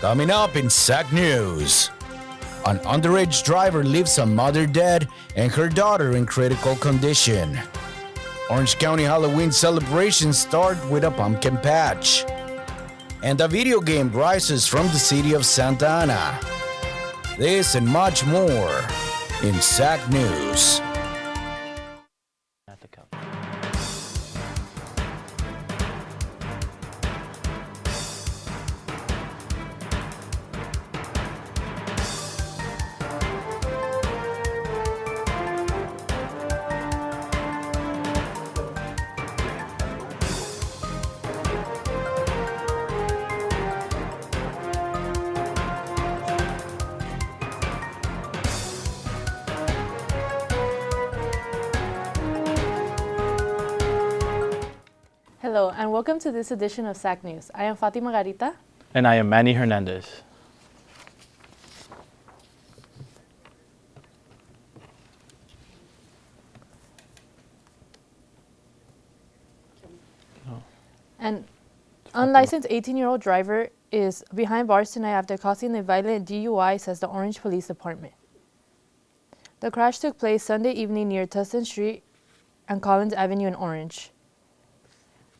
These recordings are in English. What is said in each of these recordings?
Coming up in SAC News. An underage driver leaves a mother dead and her daughter in critical condition. Orange County Halloween celebrations start with a pumpkin patch. And a video game rises from the city of Santa Ana. This and much more in SAC News. Hello, and welcome to this edition of SAC News. I am Fatima Garita. And I am Manny Hernandez. An unlicensed 18-year-old driver is behind bars tonight after causing a violent DUI, says the Orange Police Department. The crash took place Sunday evening near Tustin Street and Collins Avenue in Orange.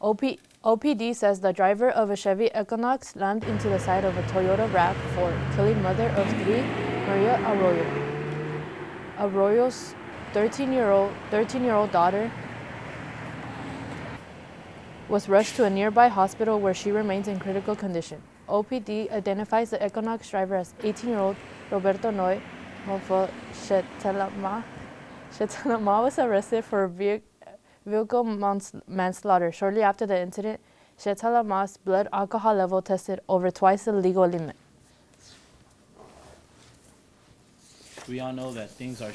OPD says the driver of a Chevy Equinox slammed into the side of a Toyota RAV4, killing mother of three, Maria Arroyo. Arroyo's 13-year-old daughter was rushed to a nearby hospital where she remains in critical condition. OPD identifies the Equinox driver as 18-year-old Roberto Noy Mofo Shetalama. Shetalama was arrested for vehicle manslaughter. Shortly after the incident, Shetalama's blood alcohol level tested over twice the legal limit. We all know that things are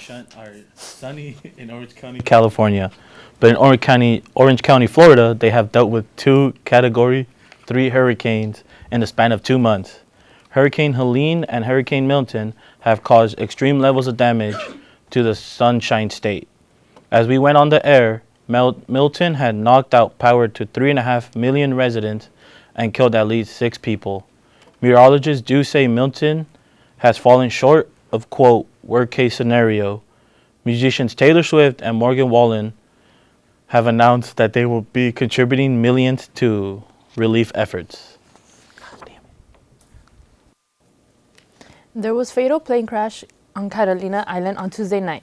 sunny in Orange County, California. But in Orange County, Florida, they have dealt with 2 Category 3 hurricanes in the span of 2 months. Hurricane Helene and Hurricane Milton have caused extreme levels of damage to the Sunshine State. As we went on the air, Milton had knocked out power to 3.5 million residents and killed at least 6 people. Meteorologists do say Milton has fallen short of, quote, worst-case scenario. Musicians Taylor Swift and Morgan Wallen have announced that they will be contributing millions to relief efforts. There was fatal plane crash on Catalina Island on Tuesday night.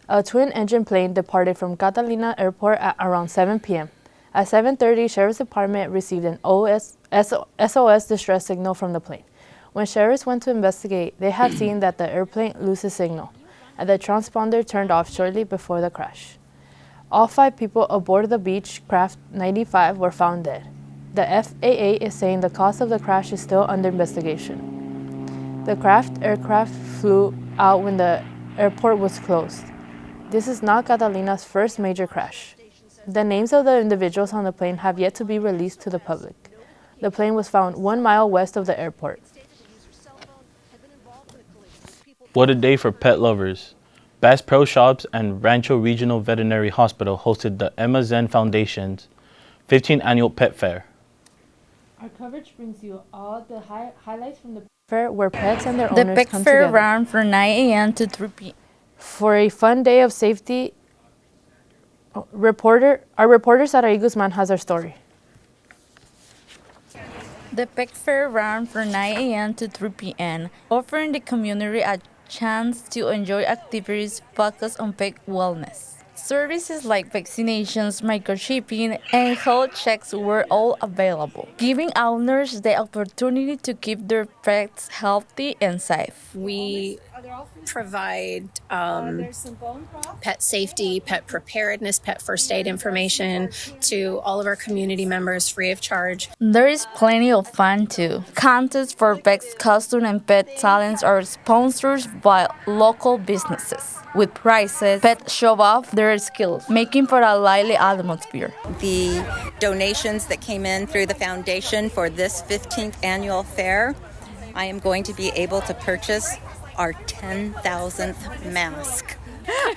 A twin-engine plane departed from Catalina Airport at around 7 p.m. At 7:30, Sheriff's Department received an SOS distress signal from the plane. When sheriffs went to investigate, they have seen that the airplane loses signal, and the transponder turned off shortly before the crash. All 5 people aboard the Beechcraft 95 were found dead. The FAA is saying the cause of the crash is still under investigation. The aircraft flew out when the airport was closed. This is not Catalina's first major crash. The names of the individuals on the plane have yet to be released to the public. The plane was found 1 mile west of the airport. What a day for pet lovers. Bass Pro Shops and Rancho Regional Veterinary Hospital hosted the Emma Zen Foundation's 15th annual pet fair. Our coverage brings you all the highlights from the fair where pets and their owners come together. The pet fair ran from 9 a.m. to 3 p.m. For a fun day of safety, our reporter Sarai Guzman has our story. The pet fair ran from 9 a.m. to 3 p.m., offering the community a chance to enjoy activities focused on pet wellness. Services like vaccinations, microchipping, and health checks were all available, giving owners the opportunity to keep their pets healthy and safe. We provide pet safety, pet preparedness, pet first aid information to all of our community members free of charge. There is plenty of fun too. Contests for best costume and pet talents are sponsored by local businesses. With prizes, pets show off their skills, making for a lively atmosphere. The donations that came in through the foundation for this 15th annual fair, I am going to be able to purchase our 10,000th mask.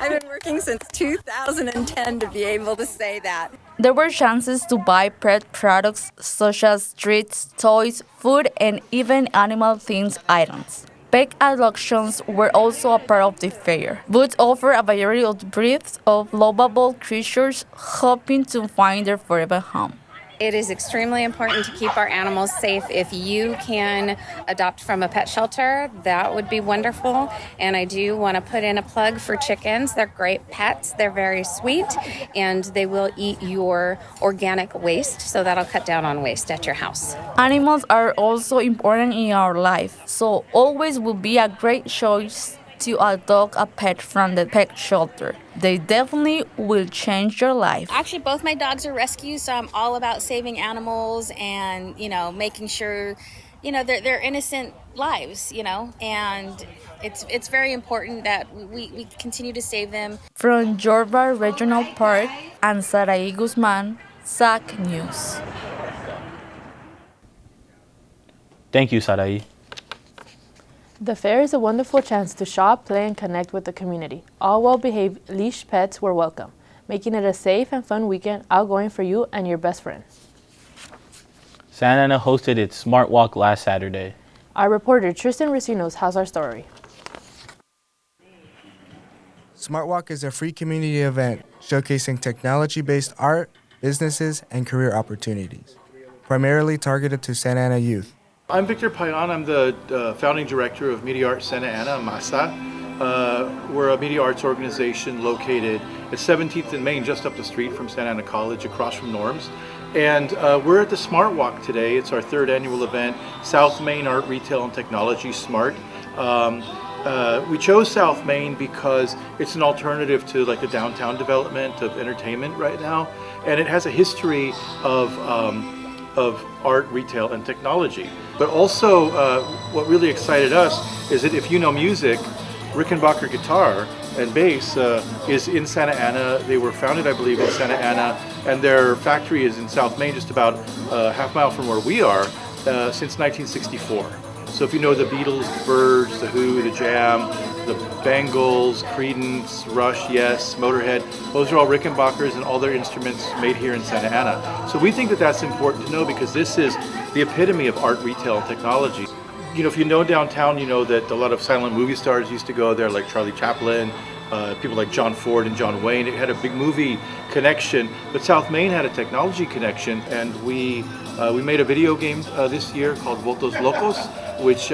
I've been working since 2010 to be able to say that. There were chances to buy pet products such as treats, toys, food, and even animal-themed items. Pet adoptions were also a part of the fair. Booths offer a variety of breeds of lovable creatures hoping to find their forever home. It is extremely important to keep our animals safe. If you can adopt from a pet shelter, that would be wonderful. And I do want to put in a plug for chickens. They're great pets. They're very sweet, and they will eat your organic waste, so that'll cut down on waste at your house. Animals are also important in our life, so always will be a great choice to adopt a pet from the pet shelter. They definitely will change your life. Actually, both my dogs are rescues, so I'm all about saving animals and, making sure, they're innocent lives, and it's very important that we continue to save them. From Yorba Regional Park and Sarai Guzman, SAC News. Thank you, Sarai. The fair is a wonderful chance to shop, play, and connect with the community. All well-behaved leash pets were welcome, making it a safe and fun weekend outgoing for you and your best friend. Santa Ana hosted its Smart Walk last Saturday. Our reporter Tristan Recinos has our story. Smart Walk is a free community event showcasing technology-based art, businesses, and career opportunities, primarily targeted to Santa Ana youth. I'm Victor Payan. I'm the founding director of Media Arts Santa Ana, MASA. We're a media arts organization located at 17th and Main, just up the street from Santa Ana College, across from Norms. And we're at the Smart Walk today. It's our third annual event, South Main Art, Retail, and Technology Smart. We chose South Main because it's an alternative to like the downtown development of entertainment right now. And it has a history of art, retail, and technology. But also, what really excited us is that if you know music, Rickenbacker Guitar and Bass is in Santa Ana. They were founded, I believe, in Santa Ana, and their factory is in South Main, just about a half mile from where we are, since 1964. So if you know the Beatles, the Byrds, the Who, the Jam, the Bangles, Creedence, Rush, Yes, Motorhead, those are all Rickenbackers and all their instruments made here in Santa Ana. So we think that that's important to know because this is the epitome of art, retail, and technology. You know, if you know downtown, you know that a lot of silent movie stars used to go there, like Charlie Chaplin, people like John Ford and John Wayne. It had a big movie connection, but South Main had a technology connection, and we made a video game this year called Votos Locos, which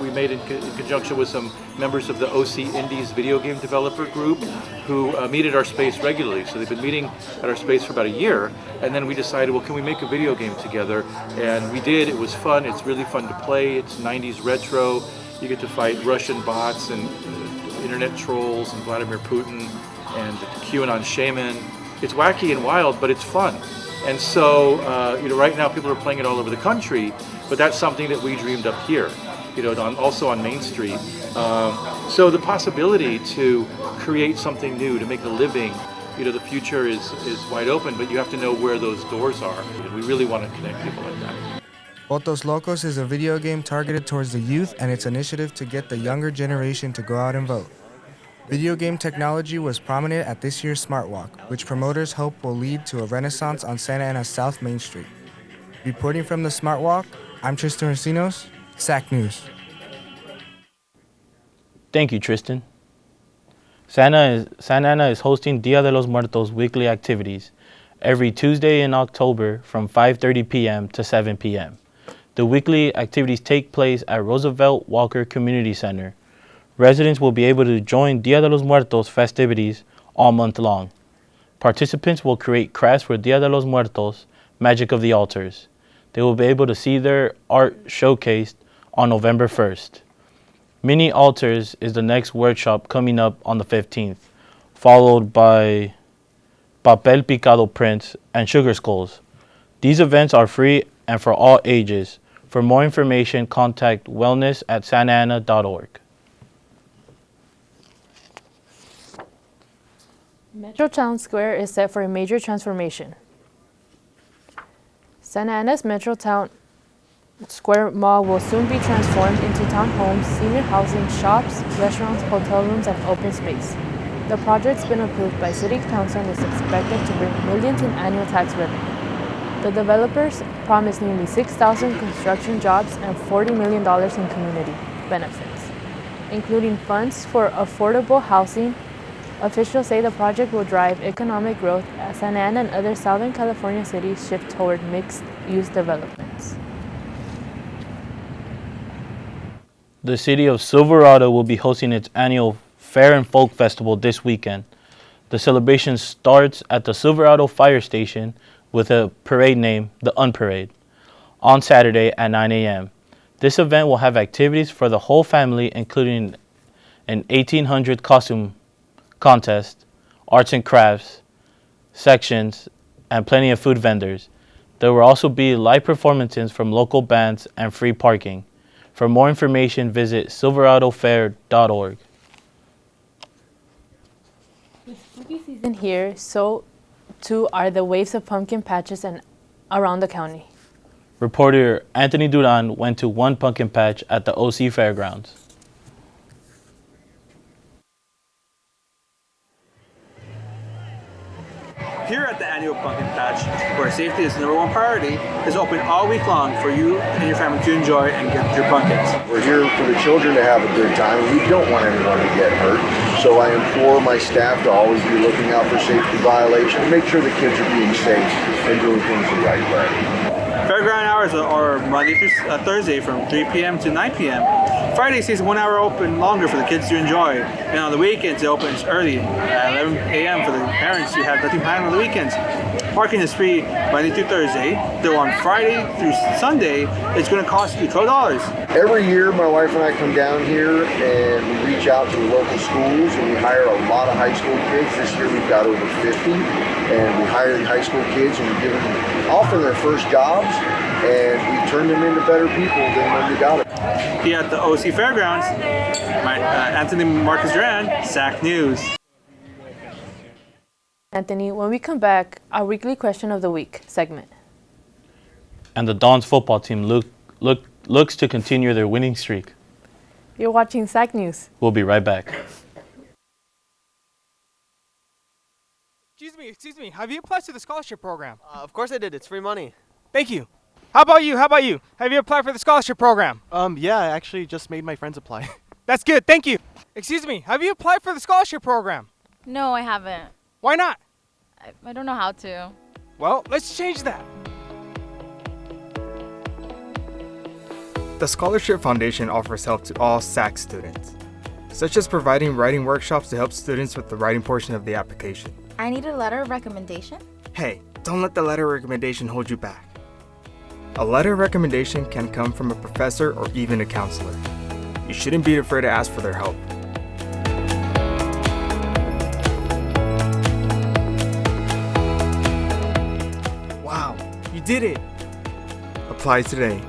we made in conjunction with some members of the OC Indies video game developer group who meet at our space regularly. So they've been meeting at our space for about a year, and then we decided, well, can we make a video game together? And we did. It was fun. It's really fun to play. It's 90s retro. You get to fight Russian bots and internet trolls and Vladimir Putin and the QAnon shaman. It's wacky and wild, but it's fun. And so, right now people are playing it all over the country, but that's something that we dreamed up here, also on Main Street. So the possibility to create something new, to make a living, the future is wide open, but you have to know where those doors are. We really want to connect people like that. Votos Locos is a video game targeted towards the youth and its initiative to get the younger generation to go out and vote. Video game technology was prominent at this year's Smart Walk, which promoters hope will lead to a renaissance on Santa Ana's South Main Street. Reporting from the Smart Walk, I'm Tristan Recinos, SAC News. Thank you, Tristan. Santa Ana is hosting Dia de los Muertos weekly activities every Tuesday in October from 5:30 p.m. to 7 p.m. The weekly activities take place at Roosevelt Walker Community Center. Residents will be able to join Dia de los Muertos festivities all month long. Participants will create crafts for Dia de los Muertos, Magic of the Altars. They will be able to see their art showcased on November 1st. Mini Altars is the next workshop coming up on the 15th, followed by Papel Picado prints and sugar skulls. These events are free and for all ages. For more information, contact wellness@santaana.org. Metrotown Square is set for a major transformation. Santa Ana's Metrotown Square Mall will soon be transformed into townhomes, senior housing, shops, restaurants, hotel rooms, and open space. The project's been approved by City Council and is expected to bring millions in annual tax revenue. The developers promise nearly 6,000 construction jobs and $40 million in community benefits, including funds for affordable housing. Officials say the project will drive economic growth as Santa Ana and other Southern California cities shift toward mixed-use developments. The city of Silverado will be hosting its annual Fair and Folk Festival this weekend. The celebration starts at the Silverado Fire Station with a parade named the Unparade on Saturday at 9 a.m. This event will have activities for the whole family, including an 1800 costume contest, arts and crafts sections, and plenty of food vendors. There will also be live performances from local bands and free parking. For more information, visit silveradofair.org. With spooky season here, so too are the waves of pumpkin patches and around the county. Reporter Anthony Duran went to one pumpkin patch at the OC Fairgrounds. Here at the annual Pumpkin Patch, where safety is the #1 priority, is open all week long for you and your family to enjoy and get your pumpkins. We're here for the children to have a good time. We don't want anyone to get hurt. So I implore my staff to always be looking out for safety violations, make sure the kids are being safe and doing things the right way. Fairground hours are Monday through Thursday from 3 p.m. to 9 p.m. Friday stays 1 hour open longer for the kids to enjoy. And on the weekends, it opens early at 11 a.m. for the parents who have nothing planned on the weekends. Parking is free Monday through Thursday, though on Friday through Sunday, it's going to cost you $12. Every year, my wife and I come down here and we reach out to the local schools and we hire a lot of high school kids. This year we've got over 50, and we hire the high school kids and we give them often their first jobs, and we turn them into better people than when they got it. Here at the OC Fairgrounds, Anthony Marcus Duran, SAC News. Anthony, when we come back, our weekly question of the week segment. And the Dons football team looks to continue their winning streak. You're watching SAC News. We'll be right back. Excuse me. Have you applied to the scholarship program? Of course I did. It's free money. Thank you. How about you? Have you applied for the scholarship program? Yeah, I actually just made my friends apply. That's good. Thank you. Excuse me. Have you applied for the scholarship program? No, I haven't. Why not? I don't know how to. Well, let's change that. The Scholarship Foundation offers help to all SAC students, such as providing writing workshops to help students with the writing portion of the application. I need a letter of recommendation. Hey, don't let the letter of recommendation hold you back. A letter of recommendation can come from a professor or even a counselor. You shouldn't be afraid to ask for their help. Wow, you did it. Apply today.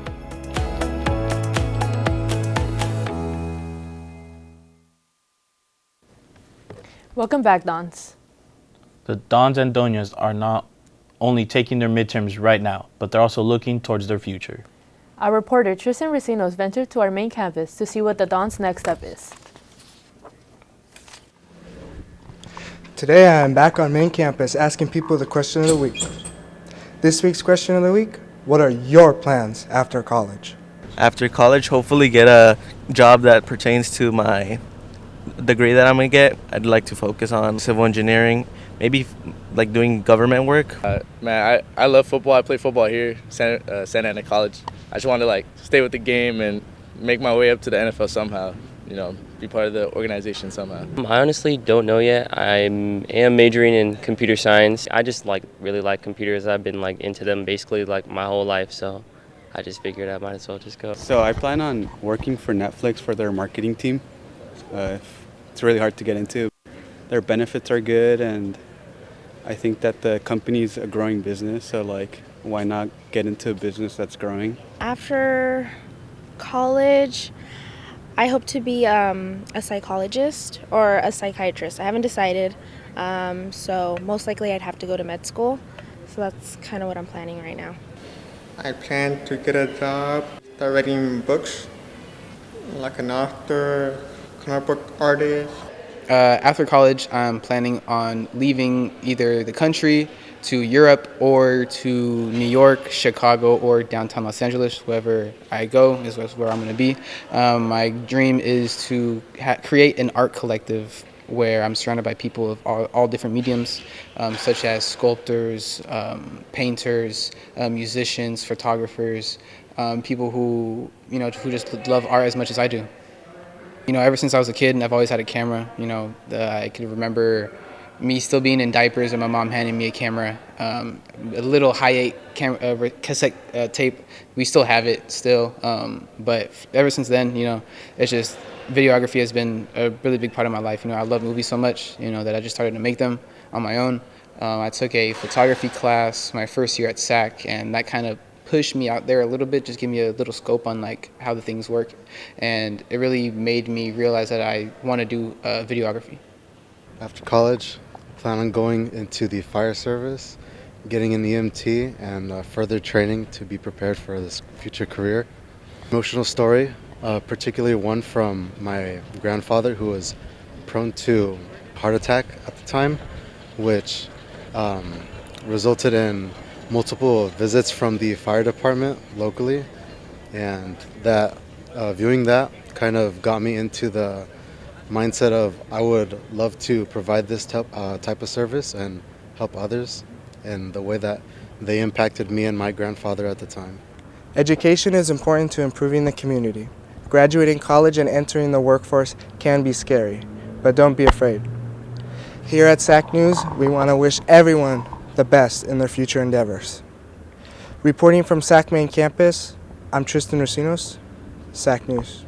Welcome back, Dons. The Dons and Doñas are not only taking their midterms right now, but they're also looking towards their future. Our reporter, Tristan Recinos, ventured to our main campus to see what the Dons' next step is. Today I am back on main campus asking people the question of the week. This week's question of the week: what are your plans after college? After college, hopefully get a job that pertains to my degree that I'm going to get. I'd like to focus on civil engineering, maybe like doing government work. I love football. I play football here, Santa Ana College. I just want to like stay with the game and make my way up to the NFL somehow, you know, be part of the organization somehow. I honestly don't know yet. I am majoring in computer science. I just really like computers. I've been into them basically my whole life, so I just figured I might as well just go. So I plan on working for Netflix for their marketing team. It's really hard to get into. Their benefits are good, and I think that the company's a growing business, so why not get into a business that's growing? After college, I hope to be a psychologist or a psychiatrist. I haven't decided, so most likely I'd have to go to med school. So that's kind of what I'm planning right now. I plan to get a job, start writing books, like an author, comic book artist. After college, I'm planning on leaving either the country to Europe or to New York, Chicago, or downtown Los Angeles. Wherever I go is where I'm going to be. My dream is to create an art collective where I'm surrounded by people of all different mediums, such as sculptors, painters, musicians, photographers, people who just love art as much as I do. Ever since I was a kid, I've always had a camera. I can remember me still being in diapers and my mom handing me a camera, a little high-8 cassette tape. We still have it still, but ever since then, it's just videography has been a really big part of my life. I love movies so much, that I just started to make them on my own. I took a photography class my first year at SAC, and that kind of pushed me out there a little bit, just give me a little scope on how the things work, and it really made me realize that I want to do videography. After college, I plan on going into the fire service, getting an EMT, and further training to be prepared for this future career. Emotional story, particularly one from my grandfather, who was prone to heart attack at the time, which resulted in multiple visits from the fire department locally, and that viewing that kind of got me into the mindset of I would love to provide this type of service and help others in the way that they impacted me and my grandfather at the time. Education is important to improving the community. Graduating college and entering the workforce can be scary, but don't be afraid. Here at SAC News, we want to wish everyone the best in their future endeavors. Reporting from SAC Main Campus, I'm Tristan Recinos, SAC News.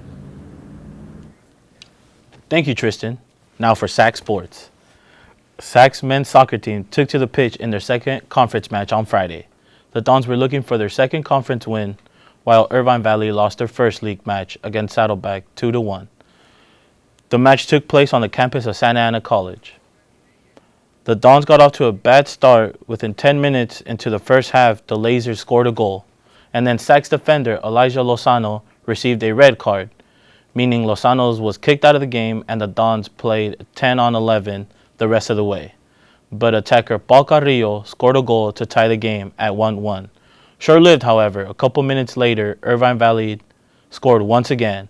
Thank you, Tristan. Now for SAC Sports. SAC's men's soccer team took to the pitch in their second conference match on Friday. The Dons were looking for their second conference win, while Irvine Valley lost their first league match against Saddleback 2-1. The match took place on the campus of Santa Ana College. The Dons got off to a bad start. Within 10 minutes into the first half, the Lasers scored a goal, and then SAC's defender Elijah Lozano received a red card, meaning Lozano was kicked out of the game and the Dons played 10-on-11 the rest of the way. But attacker Paul Carrillo scored a goal to tie the game at 1-1. Short-lived, however. A couple minutes later, Irvine Valley scored once again.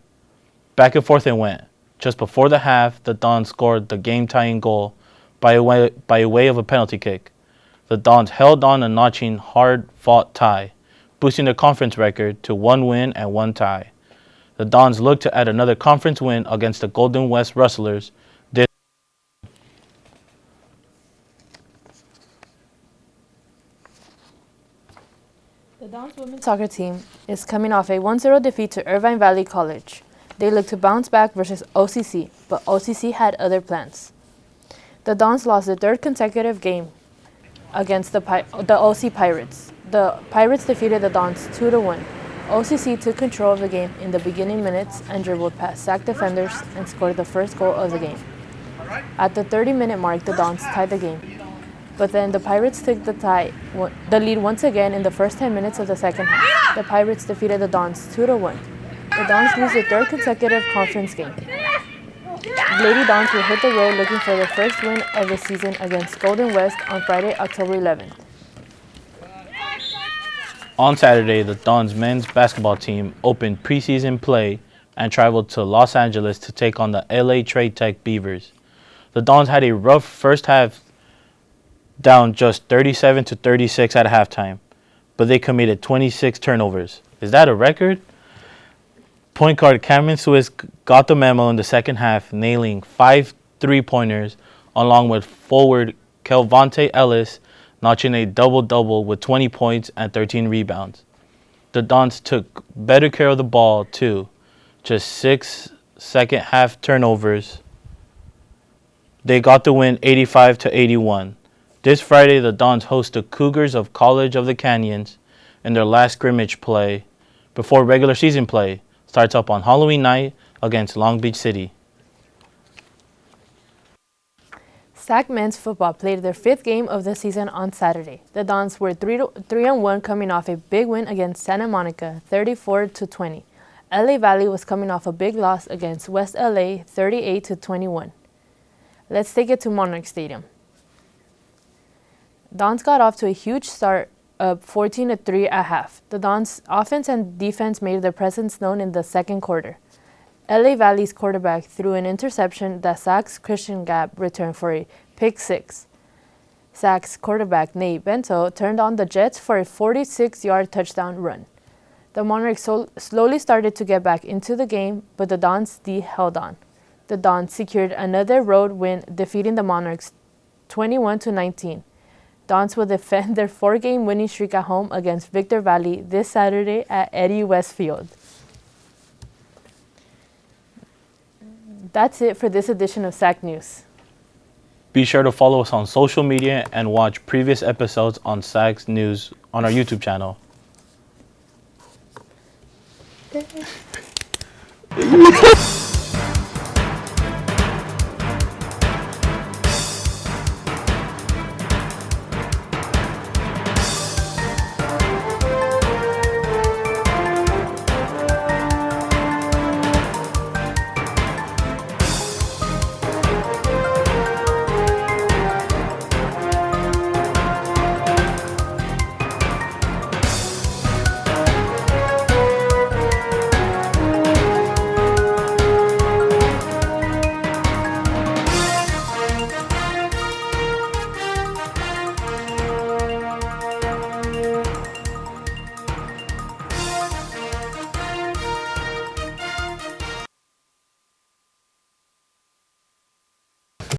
Back and forth it went. Just before the half, the Dons scored the game-tying goal by way of a penalty kick. The Dons held on a notching, hard-fought tie, boosting their conference record to 1 win and 1 tie. The Dons look to add another conference win against the Golden West Rustlers. The Dons women's soccer team is coming off a 1-0 defeat to Irvine Valley College. They look to bounce back versus OCC, but OCC had other plans. The Dons lost their third consecutive game against the OC Pirates. The Pirates defeated the Dons 2-1. OCC took control of the game in the beginning minutes and dribbled past SAC defenders and scored the first goal of the game. At the 30-minute mark, the Dons tied the game. But then the Pirates took the lead once again in the first 10 minutes of the second half. The Pirates defeated the Dons 2-1. The Dons lose their third consecutive conference game. Lady Dons will hit the road looking for their first win of the season against Golden West on Friday, October 11th. On Saturday, the Dons men's basketball team opened preseason play and traveled to Los Angeles to take on the LA Trade Tech Beavers. The Dons had a rough first half, down just 37-36 at halftime, but they committed 26 turnovers. Is that a record? Point guard Cameron Swiss got the memo in the second half, nailing 5 3-pointers, along with forward Kelvonte Ellis notching a double-double with 20 points and 13 rebounds. The Dons took better care of the ball, too. Just 6 second-half turnovers. They got the win 85-81. This Friday, the Dons host the Cougars of College of the Canyons in their last scrimmage play before regular season play starts up on Halloween night against Long Beach City. SAC men's football played their 5th game of the season on Saturday. The Dons were 3-1 coming off a big win against Santa Monica, 34-20. LA Valley was coming off a big loss against West LA, 38-21. Let's take it to Monarch Stadium. Dons got off to a huge start, up 14-3 at half. The Dons' offense and defense made their presence known in the second quarter. LA Valley's quarterback threw an interception that SAC's Christian Gap returned for a pick six. SAC's quarterback Nate Bento turned on the Jets for a 46-yard touchdown run. The Monarchs slowly started to get back into the game, but the Dons D held on. The Dons secured another road win, defeating the Monarchs 21-19. Dons will defend their 4-game winning streak at home against Victor Valley this Saturday at Eddie West Field. That's it for this edition of SAC News. Be sure to follow us on social media and watch previous episodes on SAC News on our YouTube channel.